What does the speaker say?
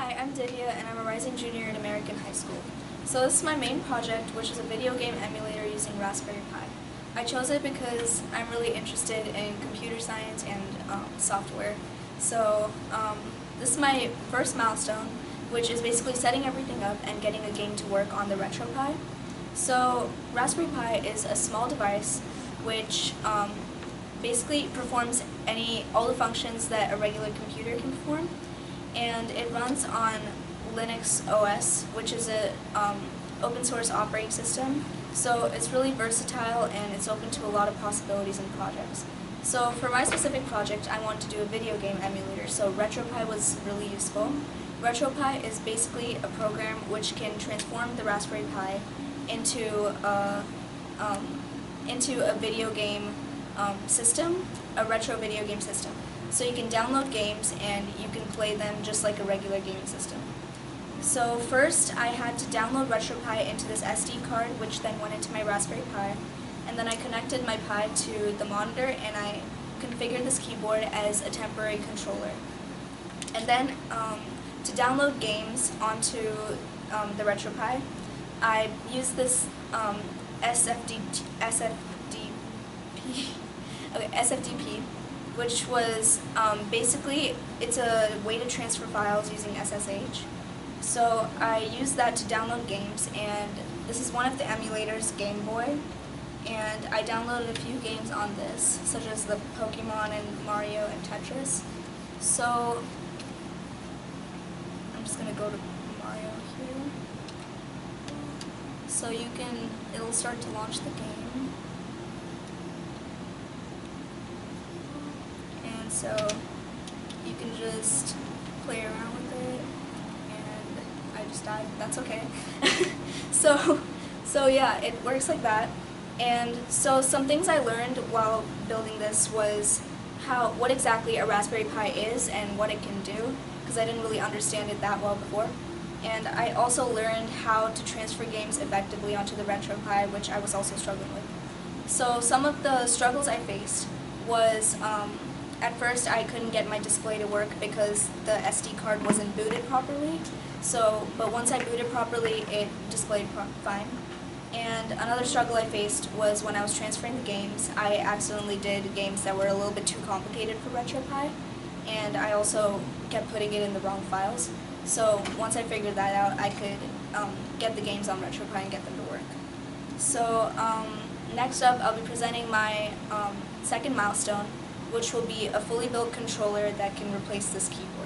Hi, I'm Divya, and I'm a rising junior in American high school. So this is my main project, which is a video game emulator using Raspberry Pi. I chose it because I'm really interested in computer science and software. So this is my first milestone, which is basically setting everything up and getting a game to work on the RetroPie. So Raspberry Pi is a small device which basically performs all the functions that a regular computer can perform, and it runs on Linux OS, which is a open source operating system. So it's really versatile and it's open to a lot of possibilities and projects. So for my specific project, I wanted to do a video game emulator, so RetroPie was really useful. RetroPie is basically a program which can transform the Raspberry Pi into a video game system, a retro video game system. So you can download games and you can play them just like a regular gaming system. So first I had to download RetroPie into this SD card, which then went into my Raspberry Pi, and then I connected my Pi to the monitor and I configured this keyboard as a temporary controller. And then to download games onto the RetroPie, I used this SFTP, which was basically, it's a way to transfer files using SSH. So I used that to download games, and this is one of the emulators, Game Boy, and I downloaded a few games on this, such as the Pokemon and Mario and Tetris. So I'm just going to go to Mario here. So it'll start to launch the game. And so you can just play around with it, and I just died, that's okay. So yeah, it works like that. And so some things I learned while building this was what exactly a Raspberry Pi is and what it can do, because I didn't really understand it that well before. And I also learned how to transfer games effectively onto the RetroPie, which I was also struggling with. So some of the struggles I faced was, at first I couldn't get my display to work because the SD card wasn't booted properly. But once I booted properly, it displayed fine. And another struggle I faced was when I was transferring the games, I accidentally did games that were a little bit too complicated for RetroPie, and I also kept putting it in the wrong files. So once I figured that out, I could get the games on RetroPie and get them to work. So next up, I'll be presenting my second milestone, which will be a fully built controller that can replace this keyboard.